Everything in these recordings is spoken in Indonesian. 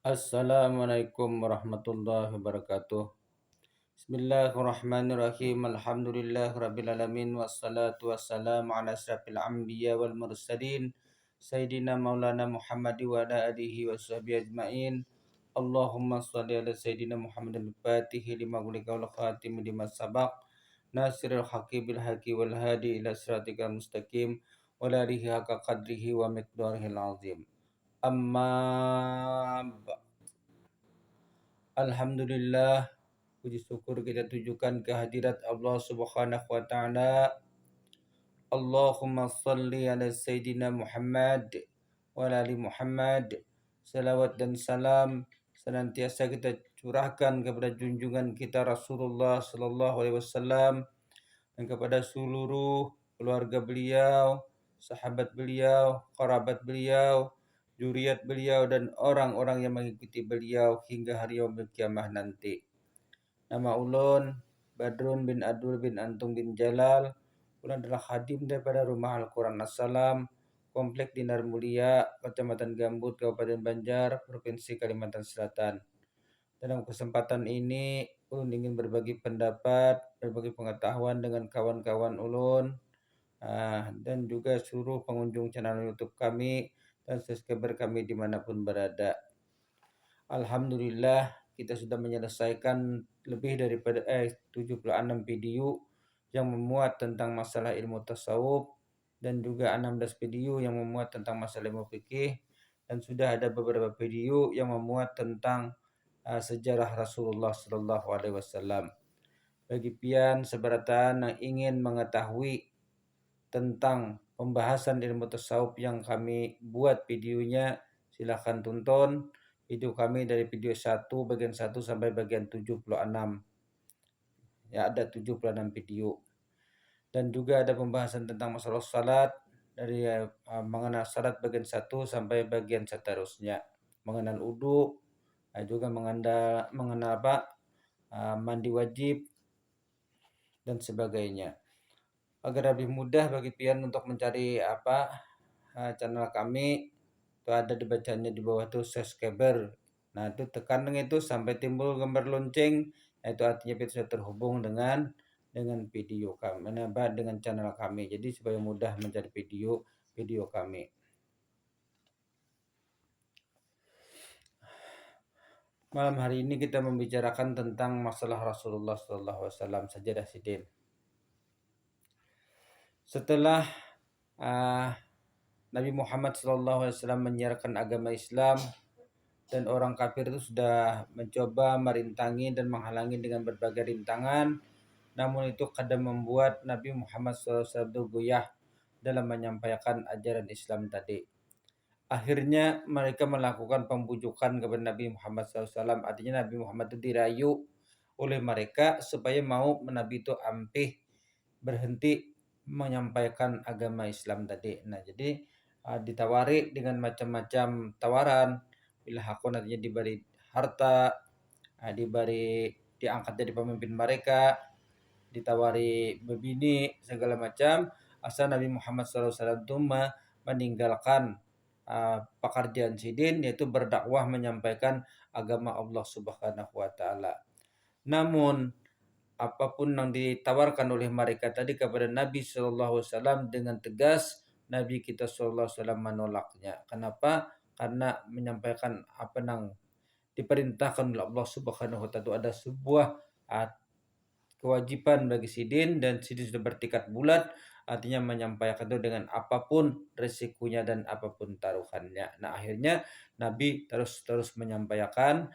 Assalamualaikum warahmatullahi wabarakatuh. Bismillahirrahmanirrahim. Alhamdulillahirabbil alamin wassalatu wassalamu ala asyrafil anbiya wal mursalin sayyidina maulana Muhammad wa ala alihi washabihi ajmain. Allahumma shalli ala sayyidina Muhammadin fatihi lima ghulika wal khatimi lima sabaq nasiril haqqi bil haqqi wal hadi ila siratikal mustaqim wa ala alihi haqqa qadrihi wa miqdarihil azim. Amma Alhamdulillah, puji syukur kita tujukan kehadirat Allah Subhanahu wa taala. Allahumma salli ala Sayyidina Muhammad wa ala ali Muhammad. Salawat dan salam senantiasa kita curahkan kepada junjungan kita Rasulullah sallallahu alaihi wasallam dan kepada seluruh keluarga beliau, sahabat beliau, kerabat beliau, zuriat beliau dan orang-orang yang mengikuti beliau hingga hari yaumil kiamah nanti. Nama ulun Badrun bin Abdul bin Antung bin Jalal. Ulun adalah khadim daripada Rumah Al-Quran Assalam, Komplek Dinar Mulia, Kecamatan Gambut, Kabupaten Banjar, Provinsi Kalimantan Selatan. Dalam kesempatan ini, ulun ingin berbagi pendapat, berbagi pengetahuan dengan kawan-kawan ulun, dan juga seluruh pengunjung channel YouTube kami dan subscriber kami dimanapun berada. Alhamdulillah, kita sudah menyelesaikan lebih daripada 76 video yang memuat tentang masalah ilmu tasawuf dan juga 16 video yang memuat tentang masalah ilmu fikih, dan sudah ada beberapa video yang memuat tentang sejarah Rasulullah Sallallahu Alaihi Wasallam. Bagi pian seberatan yang ingin mengetahui tentang pembahasan ilmu tasawuf yang kami buat videonya, silahkan tonton video kami dari video 1 bagian 1 sampai bagian 76. Ya, ada 76 video. Dan juga ada pembahasan tentang masalah salat dari mengenal salat bagian 1 sampai bagian seterusnya. Mengenal wudu, juga mengenal mandi wajib dan sebagainya. Agar lebih mudah bagi pian untuk mencari channel kami, itu ada dibacaannya di bawah tuh subscriber. Nah, itu tekan itu sampai timbul gambar lonceng, itu artinya kita sudah terhubung dengan video kami, dengan channel kami. Jadi supaya mudah mencari video kami. Malam hari ini kita membicarakan tentang masalah Rasulullah Sallallahu Alaihi Wasallam, sajadah sidin. Setelah Nabi Muhammad SAW menyiarkan agama Islam dan orang kafir itu sudah mencoba merintangi dan menghalangi dengan berbagai rintangan, namun itu kadang membuat Nabi Muhammad SAW goyah dalam menyampaikan ajaran Islam tadi. Akhirnya mereka melakukan pembujukan kepada Nabi Muhammad SAW. Artinya Nabi Muhammad itu dirayu oleh mereka supaya mau Nabi itu ampih berhenti menyampaikan agama Islam tadi. Nah, jadi ditawari dengan macam-macam tawaran. Bila aku nantinya diberi harta, diangkat jadi pemimpin mereka, ditawari bebini segala macam, asal Nabi Muhammad SAW itu meninggalkan pekerjaan sidin, yaitu berdakwah menyampaikan agama Allah Subhanahu wa taala. Namun apapun yang ditawarkan oleh mereka tadi kepada Nabi SAW dengan tegas, Nabi kita SAW menolaknya. Kenapa? Karena menyampaikan apa yang diperintahkan oleh Allah Subhanahu wa taala, ada sebuah kewajiban bagi sidin, dan sidin sudah bertekad bulat, artinya menyampaikan itu dengan apapun resikonya dan apapun taruhannya. Nah, akhirnya Nabi terus menyampaikan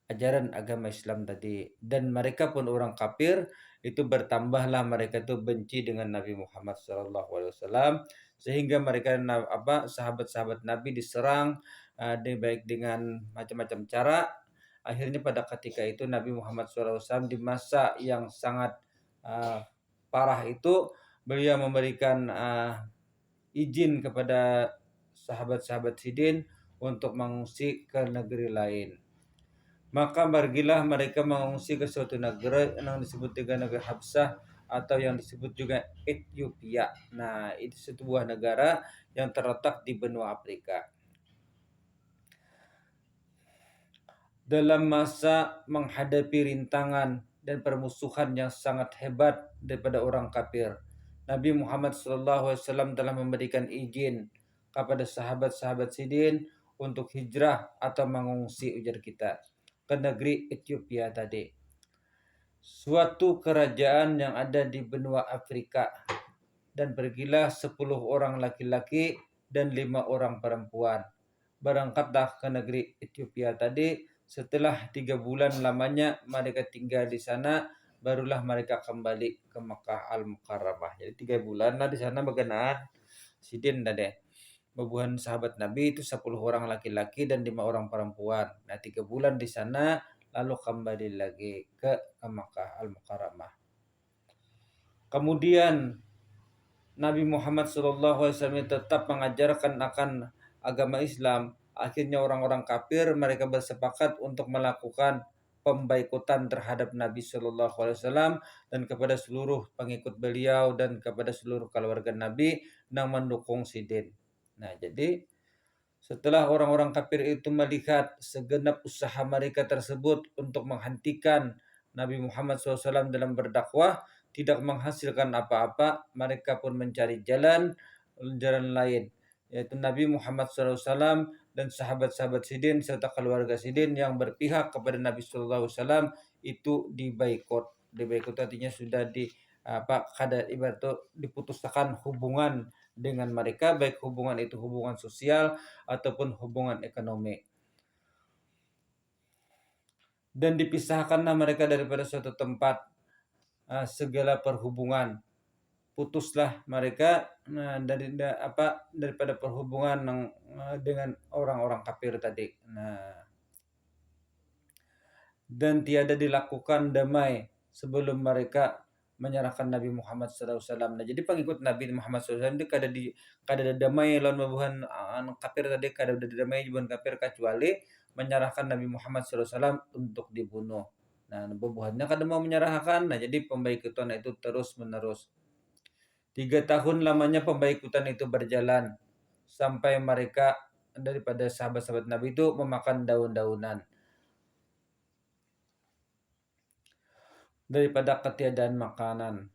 ajaran agama Islam tadi, dan mereka pun orang kafir itu bertambahlah mereka itu benci dengan Nabi Muhammad SAW, sehingga mereka sahabat-sahabat Nabi diserang baik dengan macam-macam cara. Akhirnya pada ketika itu Nabi Muhammad SAW di masa yang sangat parah itu, beliau memberikan izin kepada sahabat-sahabat sidin untuk mengungsi ke negeri lain. Maka pergilah mereka mengungsi ke suatu negeri yang disebut dengan negeri Habsah atau yang disebut juga Ethiopia. Nah, itu sebuah negara yang terletak di benua Afrika. dalam masa menghadapi rintangan dan permusuhan yang sangat hebat daripada orang kafir. Nabi Muhammad SAW telah memberikan izin kepada sahabat-sahabat Sidin untuk hijrah atau mengungsi, ujar kita, ke negeri Ethiopia tadi. Suatu kerajaan yang ada di benua Afrika, dan pergilah 10 orang laki-laki dan 5 orang perempuan. Berangkatlah ke negeri Ethiopia tadi. Setelah 3 bulan lamanya mereka tinggal di sana, barulah mereka kembali ke Makkah Al-Mukarramah. Jadi 3 bulan lah di sana berkenaan sidin tadi. Babuhan sahabat Nabi itu 10 orang laki-laki dan 5 orang perempuan. Nah, 3 bulan di sana lalu kembali lagi ke Makkah Al-Mukarramah. Kemudian Nabi Muhammad SAW tetap mengajarkan akan agama Islam. Akhirnya orang-orang kafir mereka bersepakat untuk melakukan pembaikutan terhadap Nabi SAW dan kepada seluruh pengikut beliau dan kepada seluruh keluarga Nabi yang mendukung Sidin. Nah, jadi setelah orang-orang kafir itu melihat segenap usaha mereka tersebut untuk menghentikan Nabi Muhammad SAW dalam berdakwah tidak menghasilkan apa-apa, mereka pun mencari jalan lain, yaitu Nabi Muhammad SAW dan sahabat-sahabat Sidin serta keluarga Sidin yang berpihak kepada Nabi SAW itu dibaikot. Dibaikot artinya sudah ibarat itu diputuskan hubungan dengan mereka, baik hubungan itu hubungan sosial ataupun hubungan ekonomi. Dan dipisahkanlah mereka daripada suatu tempat, segala perhubungan. Putuslah mereka daripada perhubungan dengan orang-orang kafir tadi. Dan tiada dilakukan damai sebelum mereka menyerahkan Nabi Muhammad SAW. Nah, jadi pengikut Nabi Muhammad SAW itu kada damai lawan babuhan kafir tadi, kada ada damai babuhan kafir kecuali menyerahkan Nabi Muhammad SAW untuk dibunuh. Nah, babuhannya kada mau menyerahkan. Nah, jadi pembaikutan itu terus menerus. 3 tahun lamanya pembaikutan itu berjalan sampai mereka daripada sahabat-sahabat Nabi itu memakan daun-daunan. Daripada ketiadaan makanan.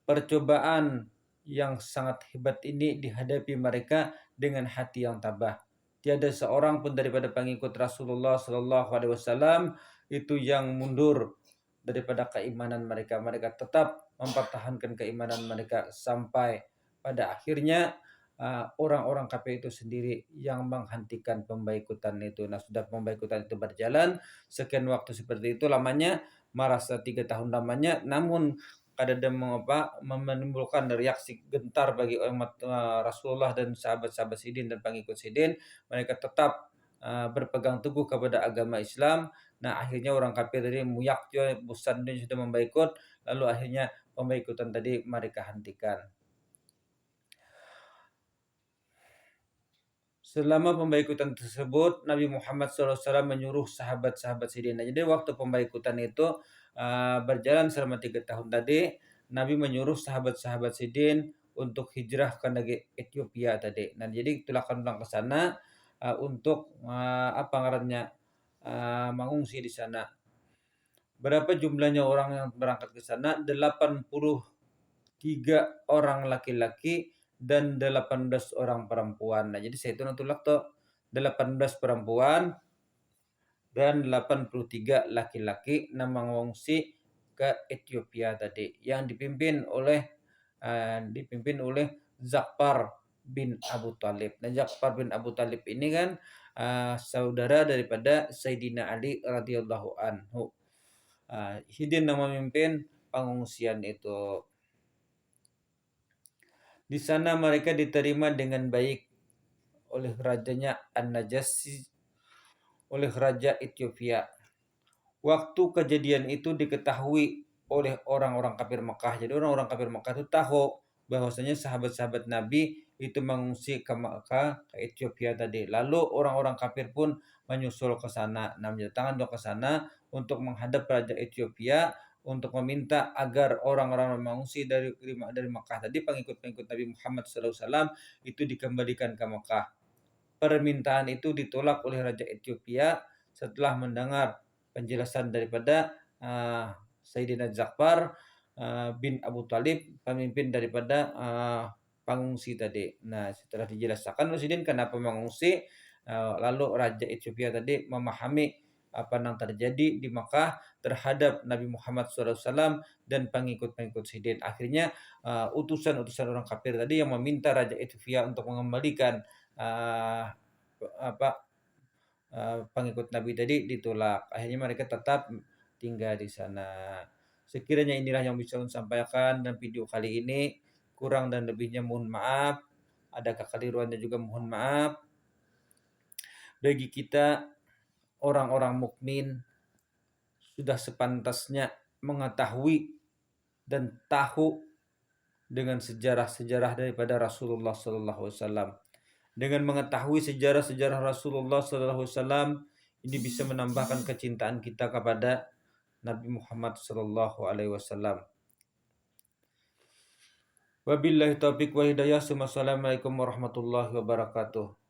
Percobaan yang sangat hebat ini dihadapi mereka dengan hati yang tabah. Tiada seorang pun daripada pengikut Rasulullah SAW itu yang mundur daripada keimanan mereka. Mereka tetap mempertahankan keimanan mereka sampai pada akhirnya orang-orang kafir itu sendiri yang menghentikan pembaikutan itu. Nah, sudah pembaikutan itu berjalan sekian waktu seperti itu lamanya, merasa 3 tahun lamanya, namun kada ada menimbulkan reaksi gentar bagi umat Rasulullah dan sahabat-sahabat Sidin dan pengikut Sidin. Mereka tetap berpegang teguh kepada agama Islam. Nah, akhirnya orang kafir tadi muyak juga, bosan dia sudah membaikut, lalu akhirnya pembaikutan tadi mereka hentikan. Selama pembaikutan tersebut, Nabi Muhammad SAW menyuruh sahabat-sahabat Sidin. Nah, jadi waktu pembaikutan itu berjalan selama 3 tahun tadi, Nabi menyuruh sahabat-sahabat Sidin untuk hijrah ke negeri Ethiopia tadi. Nah, jadi itulah akan pulang ke sana untuk mengungsi di sana. Berapa jumlahnya orang yang berangkat ke sana? 83 orang laki-laki dan 18 orang perempuan. Nah, jadi saya hitung tulak tuh 18 perempuan dan 83 laki-laki yang mengungsi ke Ethiopia tadi yang dipimpin oleh Ja'far bin Abu Talib. Nah, Ja'far bin Abu Talib ini kan saudara daripada Sayyidina Ali radhiyallahu anhu. Hidin yang memimpin pengungsian itu. Di sana mereka diterima dengan baik oleh rajanya An-Najasyi, oleh raja Ethiopia. Waktu kejadian itu diketahui oleh orang-orang kafir Mekah. Jadi orang-orang kafir Mekah itu tahu bahwasanya sahabat-sahabat Nabi itu mengungsi ke Mekah, ke Ethiopia tadi. Lalu orang-orang kafir pun menyusul ke sana, mendatangkan ke sana untuk menghadap raja Ethiopia untuk meminta agar orang-orang yang mengungsi dari Mekah tadi, pengikut-pengikut Nabi Muhammad SAW itu dikembalikan ke Mekah. Permintaan itu ditolak oleh raja Ethiopia setelah mendengar penjelasan daripada Sayyidina Ja'far bin Abu Talib, pemimpin daripada pengungsi tadi. Nah, setelah dijelaskan Rasulullah kenapa mengungsi, lalu Raja Ethiopia tadi memahami apa yang terjadi di Makkah terhadap Nabi Muhammad SAW dan pengikut-pengikut Sidin. Akhirnya utusan-utusan orang kafir tadi yang meminta Raja Ethiopia untuk mengembalikan pengikut Nabi tadi ditolak. Akhirnya mereka tetap tinggal di sana. Sekiranya inilah yang bisa saya sampaikan dalam video kali ini. Kurang dan lebihnya mohon maaf. Ada kekeliruannya juga mohon maaf. Bagi kita orang-orang mukmin sudah sepantasnya mengetahui dan tahu dengan sejarah-sejarah daripada Rasulullah sallallahu alaihi wasallam. Dengan mengetahui sejarah-sejarah Rasulullah sallallahu alaihi wasallam, ini bisa menambahkan kecintaan kita kepada Nabi Muhammad sallallahu alaihi wasallam. Wabillahi taufiq wa hidayah. Wassalamualaikum warahmatullahi wabarakatuh.